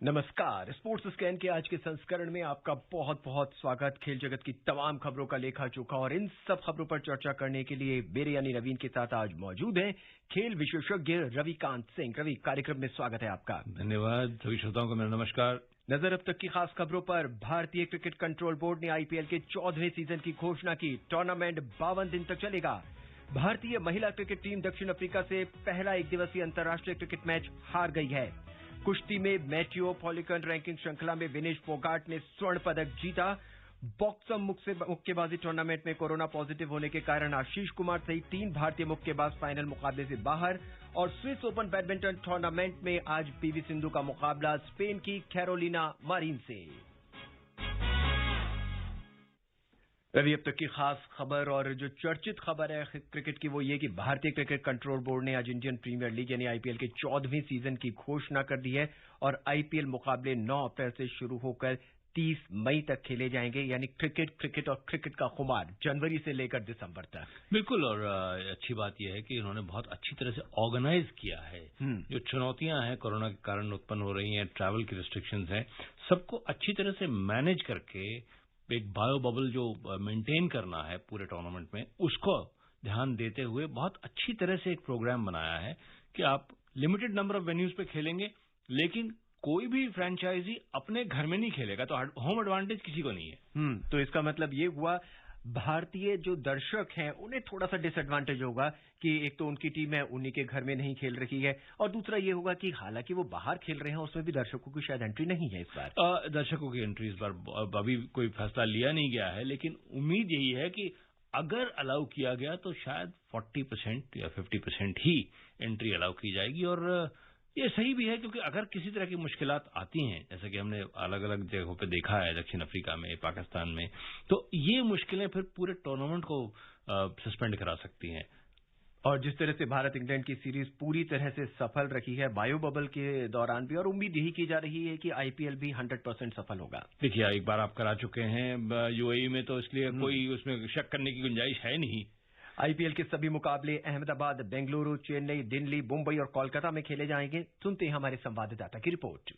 नमस्कार। Sports scan के आज के संस्करण में आपका बहुत बहुत स्वागत। खेल जगत की तमाम खबरों का लेखा जोखा और इन सब खबरों पर चर्चा करने के लिए मेरे यानी नवीन के साथ आज मौजूद हैं खेल विशेषज्ञ रविकांत सिंह। रवि, कार्यक्रम में स्वागत है आपका। धन्यवाद। सभी श्रोताओं को मेरा नमस्कार। नजर अब तक की खास खबरों पर। भारतीय क्रिकेट कंट्रोल बोर्ड ने आईपीएल के 14वें सीजन की घोषणा की। टूर्नामेंट 52 दिन तक चलेगा। भारतीय महिला क्रिकेट टीम दक्षिण अफ्रीका से पहला एक दिवसीय अंतर्राष्ट्रीय क्रिकेट मैच हार गई है। कुश्ती में मेट्रोपॉलिटन रैंकिंग श्रृंखला में विनेश फोगाट ने स्वर्ण पदक जीता। बॉक्सर मुक्केबाजी टूर्नामेंट में कोरोना पॉजिटिव होने के कारण आशीष कुमार सहित 3 भारतीय मुक्केबाज फाइनल मुकाबले से बाहर। और स्विस ओपन बैडमिंटन टूर्नामेंट में आज पीवी सिंधु का मुकाबला स्पेन की कैरोलिना मारिन से। रवि, अब तक की खास खबर और जो चर्चित खबर है क्रिकेट की वो ये कि भारतीय क्रिकेट कंट्रोल बोर्ड ने आज इंडियन प्रीमियर लीग यानी आईपीएल के 14वें सीजन की घोषणा कर दी है और आईपीएल मुकाबले 9 अप्रैल से शुरू होकर 30 मई तक खेले जाएंगे। यानी क्रिकेट और क्रिकेट का खुमार जनवरी से लेकर दिसंबर तक। बिल्कुल। और अच्छी बात यह है कि इन्होंने बहुत अच्छी तरह से ऑर्गेनाइज किया है। जो चुनौतियां हैं कोरोना के कारण उत्पन्न हो रही हैं, ट्रैवल की रिस्ट्रिक्शंस हैं, सबको अच्छी तरह से मैनेज करके एक बायो बबल जो मेंटेन करना है पूरे टूर्नामेंट में, उसको ध्यान देते हुए बहुत अच्छी तरह से एक प्रोग्राम बनाया है कि आप लिमिटेड नंबर ऑफ वेन्यूज पे खेलेंगे, लेकिन कोई भी फ्रेंचाइजी अपने घर में नहीं खेलेगा, तो होम एडवांटेज किसी को नहीं है। तो इसका मतलब ये हुआ भारतीय जो दर्शक हैं उन्हें थोड़ा सा डिसएडवांटेज होगा कि एक तो उनकी टीम है उन्हीं के घर में नहीं खेल रही है, और दूसरा ये होगा कि हालांकि वो बाहर खेल रहे हैं उसमें भी दर्शकों की शायद एंट्री नहीं है इस बार। दर्शकों की एंट्री इस बार अभी कोई फैसला लिया नहीं गया है, लेकिन उम्मीद यही है कि अगर अलाउ किया गया तो शायद 40% या 50% ही एंट्री अलाउ की जाएगी। और ये सही भी है, क्योंकि अगर किसी तरह की मुश्किलात आती हैं, जैसा कि हमने अलग अलग जगहों पे देखा है, दक्षिण अफ्रीका में, पाकिस्तान में, तो ये मुश्किलें फिर पूरे टूर्नामेंट को सस्पेंड करा सकती हैं। और जिस तरह से भारत इंग्लैंड की सीरीज पूरी तरह से सफल रही है बायो बबल के दौरान भी, और उम्मीद यही की जा रही है कि आईपीएल भी 100% सफल होगा। देखिए, एक बार आप करा चुके हैं यूएई में, तो इसलिए कोई उसमें शक करने की गुंजाइश है नहीं। आईपीएल के सभी मुकाबले अहमदाबाद, बेंगलुरु, चेन्नई, दिल्ली, मुंबई और कोलकाता में खेले जाएंगे। सुनते हैं हमारे संवाददाता की रिपोर्ट।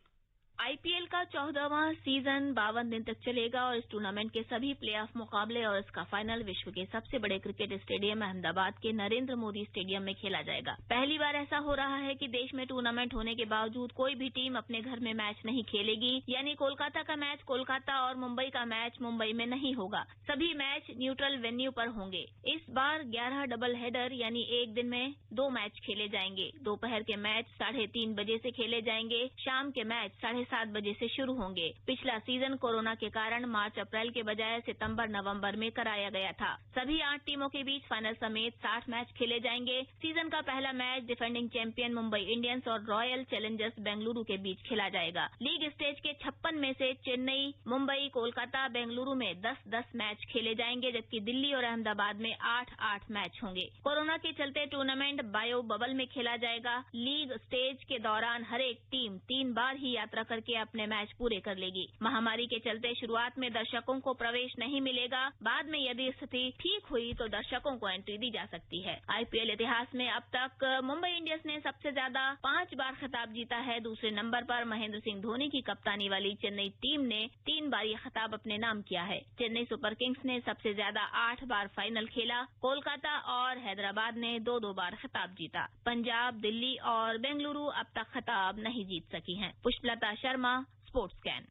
आईपीएल का 14वां सीजन 52 दिन तक चलेगा और इस टूर्नामेंट के सभी प्लेऑफ मुकाबले और इसका फाइनल विश्व के सबसे बड़े क्रिकेट स्टेडियम अहमदाबाद के नरेंद्र मोदी स्टेडियम में खेला जाएगा। पहली बार ऐसा हो रहा है कि देश में टूर्नामेंट होने के बावजूद कोई भी टीम अपने घर में मैच नहीं खेलेगी, यानी कोलकाता का मैच कोलकाता और मुंबई का मैच मुंबई में नहीं होगा। सभी मैच न्यूट्रल वेन्यू पर होंगे। इस बार 11 डबल हेडर यानी एक दिन में 2 मैच खेले जाएंगे। दोपहर के मैच 3:30 बजे से खेले जाएंगे। शाम के मैच 7:30 बजे से शुरू होंगे। पिछला सीजन कोरोना के कारण मार्च अप्रैल के बजाय सितंबर नवंबर में कराया गया था। सभी 8 टीमों के बीच फाइनल समेत 60 मैच खेले जाएंगे। सीजन का पहला match defending champion Mumbai Indians और रॉयल चैलेंजर्स बेंगलुरु के बीच खेला जाएगा। लीग स्टेज के 56 में से चेन्नई, मुंबई, कोलकाता, बेंगलुरु में 10-10 मैच खेले जाएंगे, जबकि दिल्ली और अहमदाबाद में 8-8 मैच होंगे। कोरोना के चलते टूर्नामेंट बायो बबल में खेला जाएगा। लीग स्टेज के दौरान हर एक टीम 3 बार ही यात्रा करके अपने मैच पूरे कर लेगी। महामारी के चलते शुरुआत में दर्शकों को प्रवेश नहीं मिलेगा। बाद में यदि स्थिति ठीक हुई तो दर्शकों को एंट्री दी जा सकती है। आईपीएल इतिहास में अब तक मुंबई इंडियंस ने सबसे ज्यादा 5 बार खिताब जीता है। दूसरे नंबर पर महेंद्र सिंह धोनी की कप्तानी वाली चेन्नई टीम ने 3 बार ये खिताब अपने नाम किया है। चेन्नई सुपर किंग्स ने सबसे ज्यादा 8 बार फाइनल खेला। कोलकाता और हैदराबाद ने 2-2 बार खिताब जीता। पंजाब, दिल्ली और बेंगलुरु अब तक खिताब नहीं जीत सकी हैं। Pushpalata Sharma, sports scan.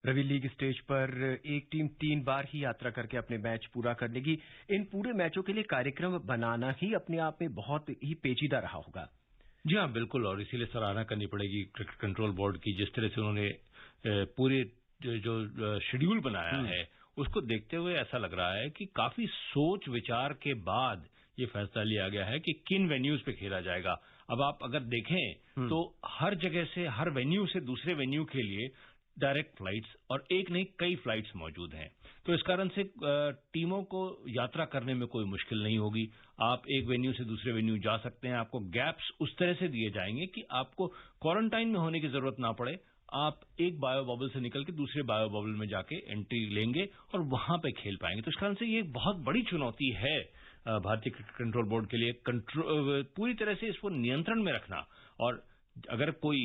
Ravi, league stage पर एक टीम 3 बार ही यात्रा करके अपने मैच पूरा कर लेगी। इन पूरे मैचों के लिए कार्यक्रम बनाना ही अपने आप में बहुत ही पेचीदा रहा होगा। जी हाँ, बिल्कुल। और इसीलिए सराहना करनी पड़ेगी क्रिकेट कंट्रोल बोर्ड की, जिस तरह से उन्होंने पूरे जो शेड्यूल बनाया है उसको देखते हुए ऐसा लग रहा है कि काफी सोच विचार के बाद ये फैसला लिया गया है कि किन वेन्यूज पे खेला जाएगा। अब आप अगर देखें तो हर जगह से, हर वेन्यू से दूसरे वेन्यू के लिए डायरेक्ट फ्लाइट्स और एक नहीं कई फ्लाइट्स मौजूद हैं। तो इस कारण से टीमों को यात्रा करने में कोई मुश्किल नहीं होगी। आप एक वेन्यू से दूसरे वेन्यू जा सकते हैं। आपको गैप्स उस तरह से दिए जाएंगे कि आपको क्वारंटाइन में होने की जरूरत ना पड़े। आप एक बायो बबल से निकल के दूसरे बायो बबल में जाके एंट्री लेंगे और वहां पे खेल पाएंगे। तो इस कारण से ये बहुत बड़ी चुनौती है भारतीय क्रिकेट कंट्रोल बोर्ड के लिए, पूरी तरह से इसको नियंत्रण में रखना। और अगर कोई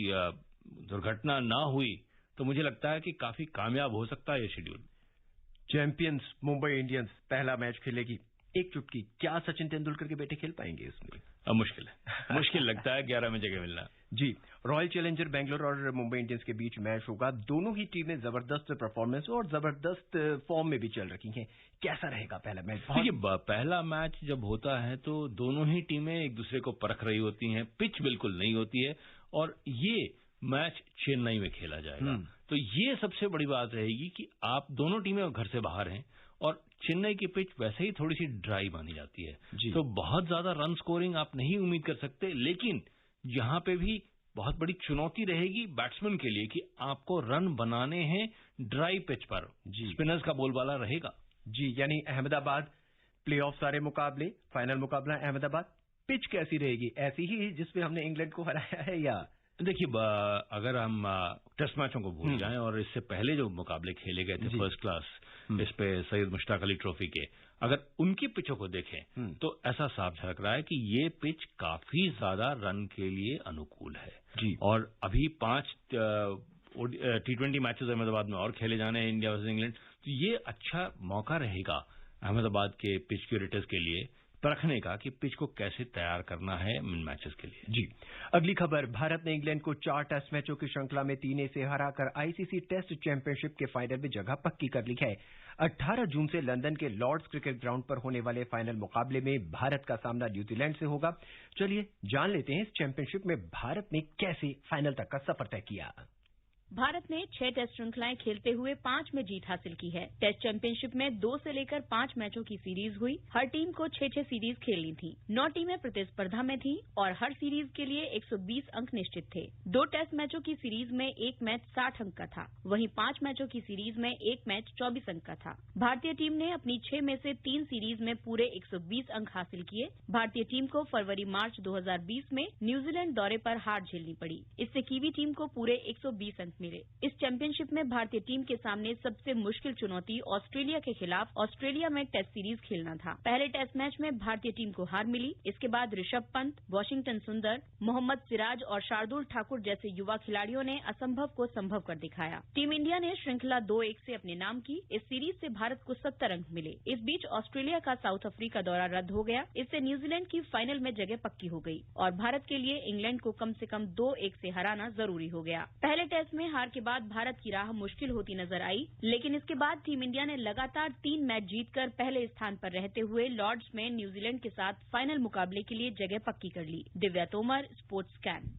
दुर्घटना ना हुई तो मुझे लगता है कि काफी कामयाब हो सकता है ये शेड्यूल। चैंपियंस मुंबई इंडियंस पहला मैच खेलेगी। एक चुटकी, क्या सचिन तेंदुलकर के बेटे खेल पाएंगे इसमें? अब मुश्किल है, मुश्किल लगता है 11 में जगह मिलना। जी, रॉयल चैलेंजर बेंगलोर और मुंबई इंडियंस के बीच मैच होगा। दोनों ही टीमें जबरदस्त परफॉर्मेंस और जबरदस्त फॉर्म में भी चल रखी हैं। कैसा रहेगा पहला मैच? देखिए, पहला मैच जब होता है तो दोनों ही टीमें एक दूसरे को परख रही होती हैं, पिच बिल्कुल नहीं होती है, और ये मैच चेन्नई में खेला जाएगा। तो ये सबसे बड़ी बात रहेगी कि आप दोनों टीमें घर से बाहर हैं, और चेन्नई की पिच वैसे ही थोड़ी सी ड्राई मानी जाती है, तो बहुत ज्यादा रन स्कोरिंग आप नहीं उम्मीद कर सकते। लेकिन यहाँ पे भी बहुत बड़ी चुनौती रहेगी बैट्समैन के लिए कि आपको रन बनाने हैं ड्राई पिच पर। स्पिनर्स का बोलबाला रहेगा। जी, यानी अहमदाबाद प्लेऑफ सारे मुकाबले, फाइनल मुकाबला अहमदाबाद। पिच कैसी रहेगी? ऐसी ही जिसपे हमने इंग्लैंड को हराया है? या देखिए, अगर हम टेस्ट मैचों को भूल जाएं और इससे पहले जो मुकाबले खेले गए थे फर्स्ट क्लास, इस पे सैयद मुश्ताक अली ट्रॉफी के, अगर उनकी पिचों को देखें तो ऐसा साफ झलक रहा है कि ये पिच काफी ज्यादा रन के लिए अनुकूल है। और अभी 5 T20 मैचेस अहमदाबाद में और खेले जाने हैं इंडिया वर्सेस इंग्लैंड, तो ये अच्छा मौका रहेगा अहमदाबाद के पिच क्यूरेटर्स के लिए परखने का कि पिच को कैसे तैयार करना है इन मैचेस के लिए। जी, अगली खबर, भारत ने इंग्लैंड को 4 टेस्ट मैचों की श्रृंखला में 3 से हराकर आईसीसी टेस्ट चैंपियनशिप के फाइनल में जगह पक्की कर ली है। 18 जून से लंदन के लॉर्ड्स क्रिकेट ग्राउंड पर होने वाले फाइनल मुकाबले में भारत का सामना न्यूजीलैंड से होगा। चलिए जान लेते हैं इस चैंपियनशिप में भारत ने कैसे फाइनल तक का सफर तय किया। भारत ने 6 टेस्ट श्रृंखलाएं खेलते हुए 5 में जीत हासिल की है। टेस्ट चैंपियनशिप में 2 से लेकर 5 मैचों की सीरीज हुई। हर टीम को 6-6 सीरीज खेलनी थी। 9 टीमें प्रतिस्पर्धा में थीं और हर सीरीज के लिए 120 अंक निश्चित थे। 2 टेस्ट मैचों की सीरीज में एक मैच 60 अंक का था, वहीं 5 मैचों की सीरीज में एक मैच 24 अंक का था। भारतीय टीम ने अपनी 6 में से 3 सीरीज में पूरे 120 अंक हासिल किए। भारतीय टीम को फरवरी-मार्च 2020 में न्यूजीलैंड दौरे पर हार झेलनी पड़ी। इससे कीवी टीम को पूरे 120 अंक मिले। इस चैंपियनशिप में भारतीय टीम के सामने सबसे मुश्किल चुनौती ऑस्ट्रेलिया के खिलाफ ऑस्ट्रेलिया में टेस्ट सीरीज खेलना था। पहले टेस्ट मैच में भारतीय टीम को हार मिली। इसके बाद ऋषभ पंत, वाशिंगटन सुंदर, मोहम्मद सिराज और शार्दुल ठाकुर जैसे युवा खिलाड़ियों ने असंभव को संभव कर दिखाया। टीम इंडिया ने श्रृंखला 2-1 से अपने नाम की। इस सीरीज से भारत को 70 अंक मिले। इस बीच ऑस्ट्रेलिया का साउथ अफ्रीका दौरा रद्द हो गया। इससे न्यूजीलैंड की फाइनल में जगह पक्की हो गई और भारत के लिए इंग्लैंड को कम से कम 2-1 से हराना जरूरी हो गया। पहले टेस्ट में हार के बाद भारत की राह मुश्किल होती नजर आई, लेकिन इसके बाद टीम इंडिया ने लगातार 3 मैच जीतकर पहले स्थान पर रहते हुए लॉर्ड्स में न्यूजीलैंड के साथ फाइनल मुकाबले के लिए जगह पक्की कर ली। Divya Tomar, sports scan.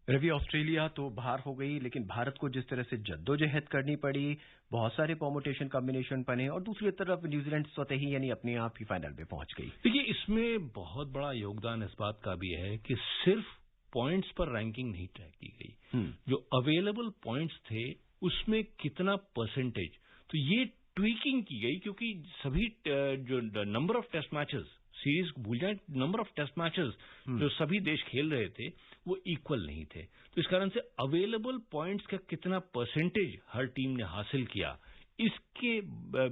Ravi, Australia तो बाहर हो गई, लेकिन भारत को जिस तरह से जद्दोजहद करनी पड़ी, बहुत सारे परमुटेशन कॉम्बिनेशन बने और दूसरी तरफ न्यूजीलैंड स्वतः ही यानी अपने आप ही फाइनल में पहुंच गई। देखिए, इसमें बहुत बड़ा योगदान इस बात का भी है कि सिर्फ पॉइंट्स पर रैंकिंग नहीं तय की गई। जो अवेलेबल पॉइंट्स थे उसमें कितना परसेंटेज, तो ये ट्वीकिंग की गई, क्योंकि सभी जो number of test matches, series भूल जाए, नंबर ऑफ टेस्ट मैचेस जो सभी देश खेल रहे थे वो इक्वल नहीं थे। तो इस कारण से अवेलेबल पॉइंट्स का कितना परसेंटेज हर टीम ने हासिल किया, इसके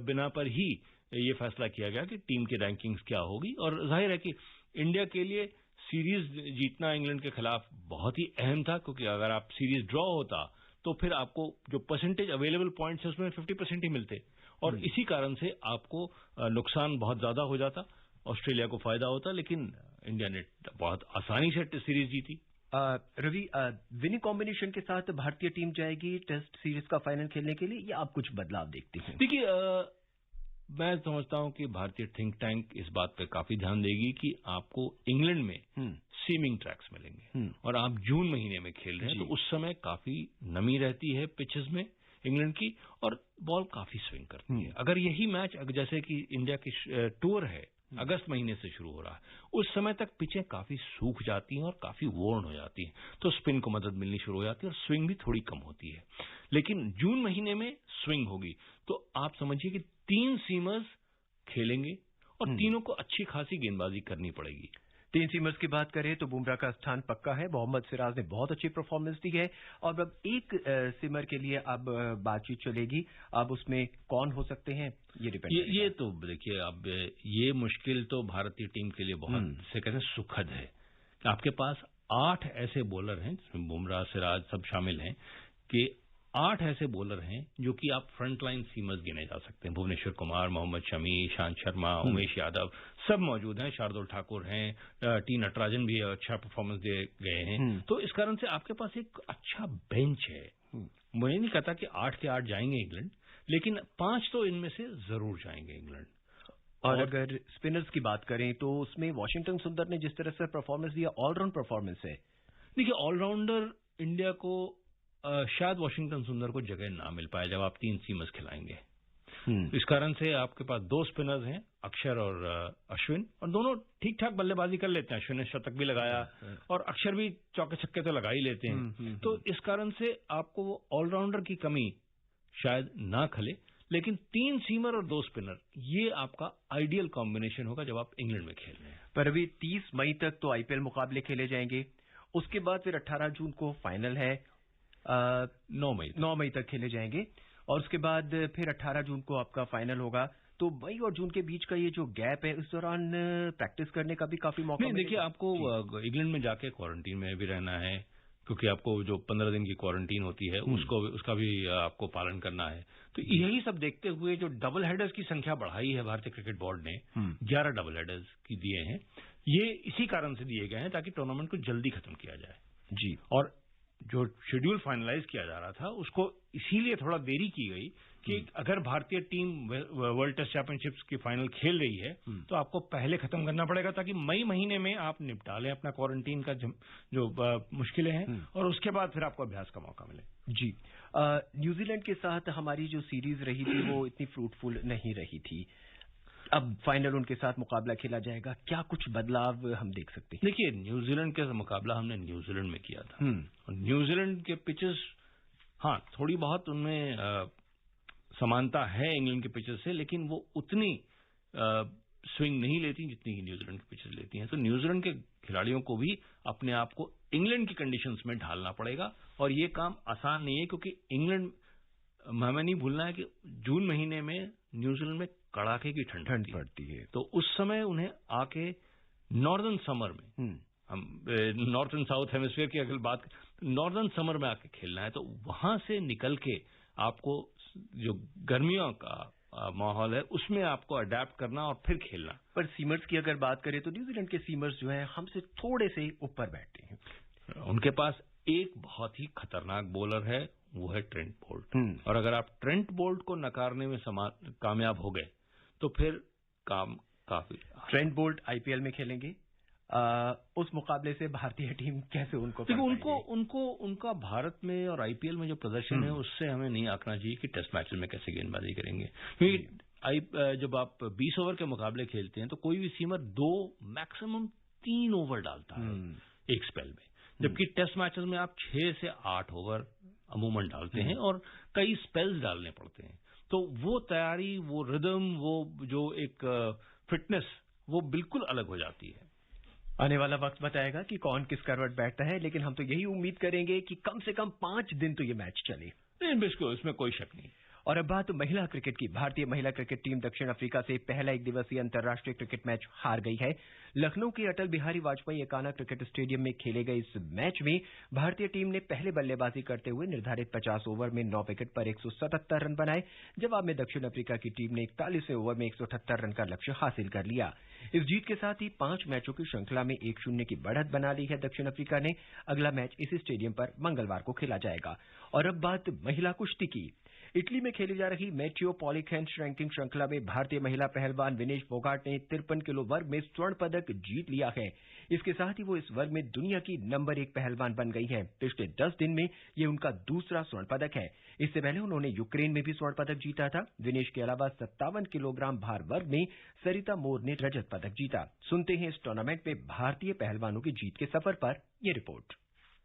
बिना पर ही ये फैसला किया गया कि टीम की रैंकिंग्स क्या होगी। और जाहिर है कि इंडिया के लिए सीरीज जीतना इंग्लैंड के खिलाफ बहुत ही अहम था, क्योंकि अगर आप सीरीज ड्रॉ होता तो फिर आपको जो परसेंटेज अवेलेबल पॉइंट्स है उसमें 50% ही मिलते और इसी कारण से आपको नुकसान बहुत ज्यादा हो जाता, ऑस्ट्रेलिया को फायदा होता, लेकिन इंडिया ने बहुत आसानी से सीरीज जीती। रवि, विनिंग कॉम्बिनेशन के साथ भारतीय टीम जाएगी टेस्ट सीरीज का फाइनल खेलने के लिए, या आप कुछ बदलाव देखते हैं? देखिए, मैं समझता हूं कि भारतीय थिंक टैंक इस बात पर काफी ध्यान देगी कि आपको इंग्लैंड में सीमिंग ट्रैक्स मिलेंगे और आप जून महीने में खेल रहे हैं, तो उस समय काफी नमी रहती है पिचेस में इंग्लैंड की और बॉल काफी स्विंग करती है। अगर यही मैच जैसे कि इंडिया की टूर है अगस्त महीने से शुरू हो रहा है, उस समय तक पिचें काफी सूख जाती हैं और काफी वोर्न हो जाती हैं, तो स्पिन को मदद मिलनी शुरू हो जाती है और स्विंग भी थोड़ी कम होती है। लेकिन जून महीने में स्विंग होगी, तो आप समझिए कि 3 सीमर्स खेलेंगे और तीनों को अच्छी खासी गेंदबाजी करनी पड़ेगी। 3 सीमर्स की बात करें तो बुमराह का स्थान पक्का है। मोहम्मद सिराज ने बहुत अच्छी परफॉर्मेंस दी है और अब एक सीमर के लिए अब बातचीत चलेगी। अब उसमें कौन हो सकते हैं ये डिपेंड ये तो देखिए, अब ये मुश्किल तो भारतीय टीम के लिए बहुत से कहते हैं सुखद है। आपके पास 8 ऐसे बॉलर हैं, जिसमें बुमराह, सिराज सब शामिल हैं, कि 8 ऐसे बॉलर हैं जो कि आप फ्रंटलाइन सीमर्स गिने जा सकते हैं। भुवनेश्वर कुमार, मोहम्मद शमी, ईशांत शर्मा, उमेश यादव सब मौजूद हैं। शार्दुल ठाकुर हैं, टी नटराजन भी अच्छा परफॉर्मेंस दे गए हैं। तो इस कारण से आपके पास एक अच्छा बेंच है। मुझे नहीं कहता कि 8 के 8 जाएंगे इंग्लैंड, लेकिन 5 तो इनमें से जरूर जाएंगे इंग्लैंड। और अगर स्पिनर्स की बात करें तो उसमें वॉशिंगटन सुंदर ने जिस तरह से परफॉर्मेंस दिया, ऑलराउंड परफॉर्मेंस है। देखिए, ऑलराउंडर इंडिया को शायद वॉशिंगटन सुंदर को जगह ना मिल पाए जब आप 3 सीमर्स खिलाएंगे। इस कारण से आपके पास 2 स्पिनर्स हैं, अक्षर और अश्विन, और दोनों ठीक ठाक बल्लेबाजी कर लेते हैं। अश्विन ने शतक भी लगाया और अक्षर भी चौके छक्के तो लगा ही लेते हैं। तो इस कारण से आपको वो ऑलराउंडर की कमी शायद ना खले, लेकिन 3 सीमर और 2 स्पिनर, ये आपका आइडियल कॉम्बिनेशन होगा जब आप इंग्लैंड में खेल रहे हैं। पर अभी 30 मई तक तो आईपीएल मुकाबले खेले जाएंगे, उसके बाद फिर 18 जून को फाइनल है, 9 मई तक खेले जाएंगे, और उसके बाद फिर 18 जून को आपका फाइनल होगा। तो मई और जून के बीच का ये जो गैप है, इस दौरान प्रैक्टिस करने का भी काफी मौका नहीं, देखिए, आपको इंग्लैंड में जाके क्वारंटीन में भी रहना है, क्योंकि आपको जो 15 दिन की क्वारंटीन होती है उसका भी आपको पालन करना है। तो यही सब देखते हुए जो डबल हेडर्स की संख्या बढ़ाई है भारतीय क्रिकेट बोर्ड ने, 11 डबल हेडर्स की दिए हैं, ये इसी कारण से दिए गए हैं ताकि टूर्नामेंट को जल्दी खत्म किया जाए जी। और जो शेड्यूल फाइनलाइज किया जा रहा था उसको इसीलिए थोड़ा देरी की गई कि अगर भारतीय टीम वर्ल्ड टेस्ट चैंपियनशिप्स की फाइनल खेल रही है तो आपको पहले खत्म करना पड़ेगा, ताकि मई महीने में आप निपटा लें अपना क्वारंटीन का जो मुश्किलें हैं, और उसके बाद फिर आपको अभ्यास का मौका मिले। जी। न्यूजीलैंड के साथ हमारी जो सीरीज रही थी वो इतनी फ्रूटफुल नहीं रही थी। अब फाइनल उनके साथ मुकाबला खेला जाएगा, क्या कुछ बदलाव हम देख सकते हैं? देखिए, न्यूजीलैंड के मुकाबला हमने न्यूजीलैंड में किया था, और न्यूजीलैंड के पिचेस, हाँ, थोड़ी बहुत उनमें समानता है इंग्लैंड के पिचेस से, लेकिन वो उतनी स्विंग नहीं लेती जितनी कि न्यूजीलैंड के पिचेस लेती हैं। तो न्यूजीलैंड के खिलाड़ियों को भी अपने आप को इंग्लैंड की कंडीशंस में ढालना पड़ेगा, और ये काम आसान नहीं है, क्योंकि इंग्लैंड, हमें नहीं भूलना है कि जून महीने में न्यूजीलैंड में कड़ाके की ठंड पड़ती है। तो उस समय उन्हें आके नॉर्दर्न समर में, हम नॉर्थ एंड साउथ हेमिस्फीयर की अगर बात, नॉर्दर्न समर में आके खेलना है, तो वहां से निकल के आपको जो गर्मियों का माहौल है उसमें आपको अडेप्ट करना और फिर खेलना। पर सीमर्स की अगर बात करें तो न्यूजीलैंड के सीमर्स जो है हमसे थोड़े से ऊपर बैठते हैं। उनके पास एक बहुत ही खतरनाक बॉलर है, वो है ट्रेंट बोल्ट, और अगर आप ट्रेंट बोल्ट को नकारने में कामयाब हो गए तो फिर काम काफी। ट्रेंट बोल्ट आईपीएल में खेलेंगे, उस मुकाबले से भारतीय टीम कैसे उनका भारत में और आईपीएल में जो प्रदर्शन है उससे हमें नहीं आंकना चाहिए कि टेस्ट मैचेस में कैसे गेंदबाजी करेंगे, क्योंकि जब आप 20 ओवर के मुकाबले खेलते हैं तो कोई भी सीमर 2 मैक्सिमम 3 ओवर डालता है एक स्पेल में, जबकि टेस्ट मैचेस में आप 6 से 8 ओवर अमूमन डालते हैं और कई स्पेल्स डालने पड़ते हैं। तो वो तैयारी, वो रिदम, वो जो एक फिटनेस, वो बिल्कुल अलग हो जाती है। आने वाला वक्त बताएगा कि कौन किस करवट बैठता है, लेकिन हम तो यही उम्मीद करेंगे कि कम से कम 5 दिन तो ये मैच चले। नहीं, बिल्कुल, इसमें कोई शक नहीं। और अब बात महिला क्रिकेट की। भारतीय महिला क्रिकेट टीम दक्षिण अफ्रीका से पहला 1 दिवसीय अंतर्राष्ट्रीय क्रिकेट मैच हार गई है। लखनऊ के अटल बिहारी वाजपेयी एकाना क्रिकेट स्टेडियम में खेले गए इस मैच में भारतीय टीम ने पहले बल्लेबाजी करते हुए निर्धारित 50 ओवर में 9 विकेट पर 177 रन बनाए। जवाब में दक्षिण अफ्रीका की टीम ने 41वें ओवर में 178 रन का लक्ष्य हासिल कर लिया। इस जीत के साथ ही 5 मैचों की श्रृंखला में 1-0 की बढ़त बना ली है दक्षिण अफ्रीका ने। अगला मैच इसी स्टेडियम पर मंगलवार को खेला जाएगा। और अब बात महिला कुश्ती की। इटली में खेली जा रही मेट्रियो पॉलीखेंच रैंकिंग श्रृंखला में भारतीय महिला पहलवान विनेश फोगाट ने 53 किलो वर्ग में स्वर्ण पदक जीत लिया है। इसके साथ ही वो इस वर्ग में दुनिया की नंबर 1 पहलवान बन गई हैं। पिछले 10 दिन में ये उनका दूसरा स्वर्ण पदक है। इससे पहले उन्होंने यूक्रेन में भी स्वर्ण पदक जीता था। विनेश के अलावा 57 किलोग्राम भार वर्ग में सरिता मोर ने रजत पदक जीता। सुनते हैं इस टूर्नामेंट में भारतीय पहलवानों की जीत के सफर पर ये रिपोर्ट।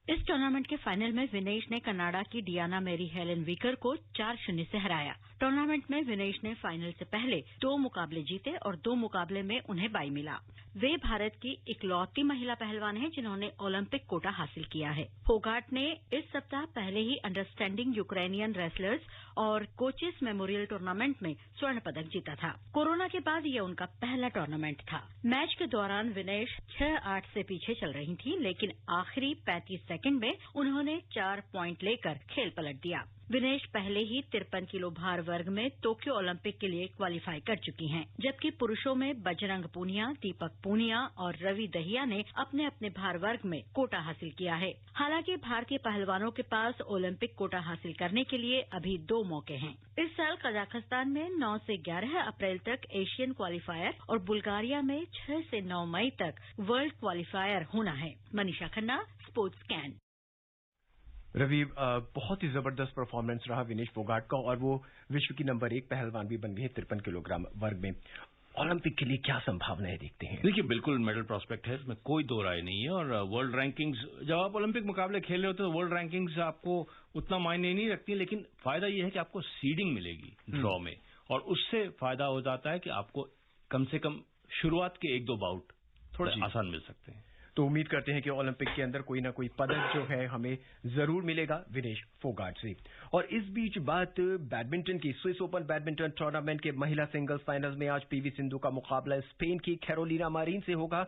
इस टूर्नामेंट के फाइनल में विनेश ने कनाडा की डियाना मैरी हेलेन वीकर को 4-0 से हराया। टूर्नामेंट में विनेश ने फाइनल से पहले 2 मुकाबले जीते और 2 मुकाबले में उन्हें बाई मिला। वे भारत की इकलौती महिला पहलवान हैं जिन्होंने ओलंपिक कोटा हासिल किया है। फोगाट ने इस सप्ताह पहले ही अंडरस्टैंडिंग यूक्रेनियन रेसलर्स और कोचेस मेमोरियल टूर्नामेंट में स्वर्ण पदक जीता था। कोरोना के बाद यह उनका पहला टूर्नामेंट था। मैच के दौरान विनेश 6-8 से पीछे चल रही थी, लेकिन आखिरी 35 सेकंड में उन्होंने 4 पॉइंट लेकर खेल पलट दिया। विनेश पहले ही 53 किलो भार वर्ग में टोक्यो ओलंपिक के लिए क्वालिफाई कर चुकी हैं, जबकि पुरुषों में बजरंग पूनिया, दीपक पूनिया और रवि दहिया ने अपने अपने भार वर्ग में कोटा हासिल किया है। हालांकि भारतीय पहलवानों के पास ओलंपिक कोटा हासिल करने के लिए अभी 2 मौके हैं। इस साल कजाकिस्तान में 9 से 11 अप्रैल तक एशियन क्वालिफायर और बुल्गारिया में 6 से 9 मई तक वर्ल्ड क्वालिफायर होना है। Manisha Khanna, sports can. रवि, बहुत ही जबरदस्त परफॉर्मेंस रहा विनेश फोगाट का और वो विश्व की नंबर 1 पहलवान भी बन गई है 53 किलोग्राम वर्ग में। ओलंपिक के लिए क्या संभावनाएं देखते हैं? देखिए, बिल्कुल मेडल प्रॉस्पेक्ट है, इसमें कोई दो राय नहीं है। और वर्ल्ड रैंकिंग्स, जब आप ओलंपिक मुकाबले खेल रहे होते हैं तो वर्ल्ड रैंकिंग्स आपको उतना मायने नहीं रखती, लेकिन फायदा यह है कि आपको सीडिंग मिलेगी ड्रॉ में, और उससे फायदा हो जाता है कि आपको कम से कम शुरुआत के 1-2 बाउट थोड़े आसान मिल सकते हैं। तो उम्मीद करते हैं कि ओलंपिक के अंदर कोई ना कोई पदक जो है हमें जरूर मिलेगा विनेश फोगाट से। और इस बीच बात बैडमिंटन की। स्विस ओपन बैडमिंटन टूर्नामेंट के महिला सिंगल्स फाइनल्स में आज पीवी सिंधु का मुकाबला स्पेन की कैरोलिना मारिन से होगा।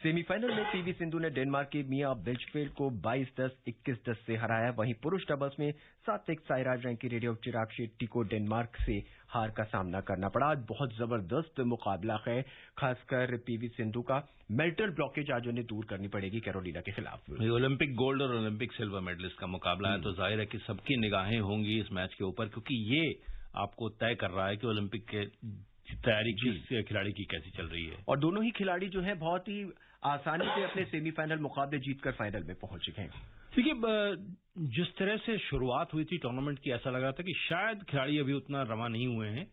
सेमीफाइनल में पीवी सिंधु ने डेनमार्क के मिया ब्लिचफेल्ड को 22-10, 21-10 से हराया। वहीं पुरुष डबल्स में सात्विक साईराज रैंकीरेड्डी और चिराग शेट्टी को डेनमार्क से हार का सामना करना पड़ा। आज बहुत जबरदस्त मुकाबला है, खासकर पीवी सिंधु का मेंटल ब्लॉकेज आज उन्हें दूर करनी पड़ेगी कैरोलिना के खिलाफ। ओलंपिक गोल्ड और ओलंपिक सिल्वर मेडलिस्ट का मुकाबला है, तो जाहिर है कि सबकी निगाहें होंगी इस मैच के ऊपर, क्योंकि ये आपको तय कर रहा है कि ओलंपिक के तैयारी किस खिलाड़ी की कैसी चल रही है। और दोनों ही खिलाड़ी जो है बहुत ही आसानी से अपने सेमीफाइनल मुकाबले जीतकर फाइनल में पहुंच गए। देखिए, जिस तरह से शुरुआत हुई थी टूर्नामेंट की, ऐसा लग रहा था कि शायद खिलाड़ी अभी उतना रवा नहीं हुए हैं,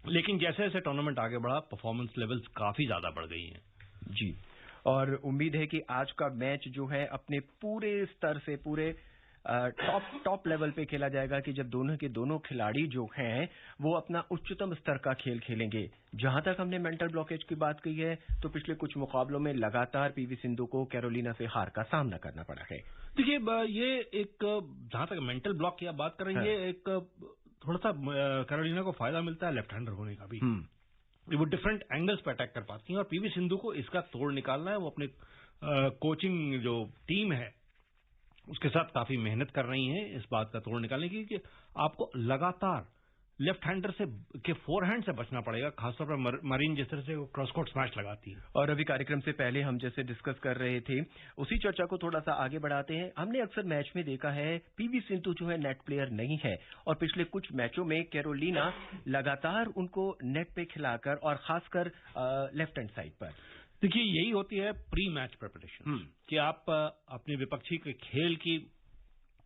लेकिन जैसे जैसे टूर्नामेंट आगे बढ़ा परफॉर्मेंस लेवल्स काफी ज्यादा बढ़ गई हैं। जी, और उम्मीद है कि आज का मैच जो है अपने पूरे स्तर से, पूरे टॉप लेवल पे खेला जाएगा, कि जब दोनों के दोनों खिलाड़ी जो हैं वो अपना उच्चतम स्तर का खेल खेलेंगे। जहां तक हमने मेंटल ब्लॉकेज की बात की है, तो पिछले कुछ मुकाबलों में लगातार पीवी सिंधु को कैरोलिना से हार का सामना करना पड़ा है। देखिए, ये एक, जहां तक मेंटल ब्लॉक की आप बात कर रही है, एक थोड़ा सा कैरोलिना को फायदा मिलता है लेफ्ट हैंडर होने का भी। वो डिफरेंट एंगल्स पे अटैक कर पाती हैं, और पीवी सिंधु को इसका तोड़ निकालना है। वो अपने कोचिंग जो टीम है उसके साथ काफी मेहनत कर रही हैं इस बात का तोड़ निकालने की, कि आपको लगातार लेफ्ट हैंडर से के फोरहैंड से बचना पड़ेगा, खासतौर पर मरीन जिस तरह से वो क्रॉस कोर्ट स्मैश लगाती है। और अभी कार्यक्रम से पहले हम जैसे डिस्कस कर रहे थे, उसी चर्चा को थोड़ा सा आगे बढ़ाते हैं। हमने अक्सर मैच में देखा है पीवी सिंधु जो है नेट प्लेयर नहीं है, और पिछले कुछ मैचों में कैरोलिना लगातार उनको नेट पे खिलाकर, और खासकर लेफ्ट हैंड साइड पर। देखिए, यही होती है प्री मैच प्रिपरेशन, कि आप अपने विपक्षी के खेल की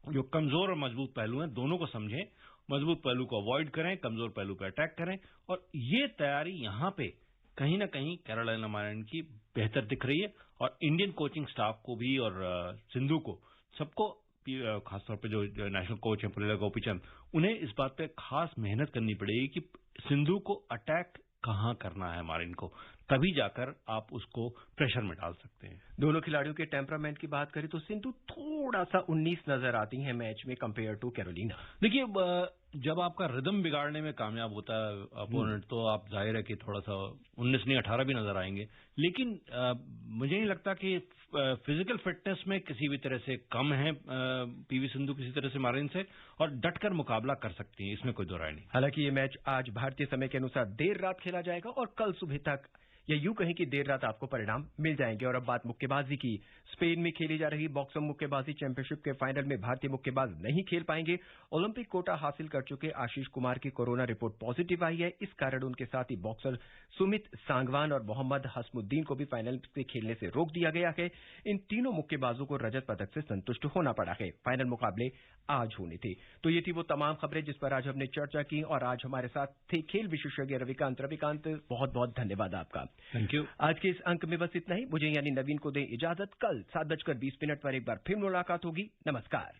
जो कमजोर और मजबूत पहलू हैं दोनों को समझें, मजबूत पहलू को अवॉइड करें, कमजोर पहलू पर अटैक करें। और ये तैयारी यहां पे कहीं ना कहीं कैरोलिना मारिन की बेहतर दिख रही है। और इंडियन कोचिंग स्टाफ को भी और सिंधु को, सबको, खासतौर पर जो नेशनल कोच हैं पुलेला गोपीचंद, उन्हें इस बात पे खास मेहनत करनी पड़ेगी कि सिंधु को अटैक कहां करना है मारिन को, तभी जाकर आप उसको प्रेशर में डाल सकते हैं। दोनों खिलाड़ियों के टेम्परामेंट की बात करें तो सिंधु थोड़ा सा 19 नजर आती है मैच में कंपेयर टू कैरोलिना। देखिए, जब आपका रिदम बिगाड़ने में कामयाब होता है अपोनेंट, तो आप जाहिर है कि थोड़ा सा 19 नहीं 18 भी नजर आएंगे। लेकिन मुझे नहीं लगता कि फिजिकल फिटनेस में किसी भी तरह से कम है पीवी सिंधु किसी तरह से मारिन से, और डटकर मुकाबला कर सकती हैं, इसमें कोई दो राय नहीं। हालांकि ये मैच आज भारतीय समय के अनुसार देर रात खेला जाएगा, और कल सुबह तक, या यूं कहीं कि देर रात आपको परिणाम मिल जाएंगे। और अब बात मुक्केबाजी की। स्पेन में खेली जा रही बॉक्सर मुक्केबाजी चैंपियनशिप के फाइनल में भारतीय मुक्केबाज नहीं खेल पाएंगे। ओलंपिक कोटा हासिल कर चुके आशीष कुमार की कोरोना रिपोर्ट पॉजिटिव आई है। इस कारण उनके साथ ही बॉक्सर सुमित सांगवान और मोहम्मद हसमुद्दीन को भी फाइनल से खेलने से रोक दिया गया है। इन तीनों मुक्केबाजों को रजत पदक से संतुष्ट होना पड़ा है। फाइनल मुकाबले आज होने थे। तो ये थी वो तमाम खबरें जिस पर आज हमने चर्चा की, और आज हमारे साथ थे खेल विशेषज्ञ रविकांत। बहुत बहुत धन्यवाद आपका। Thank you. आज के इस अंक में बस इतना ही। मुझे यानी नवीन को दें इजाजत। कल 7:20 पर एक बार फिर मुलाकात होगी। नमस्कार।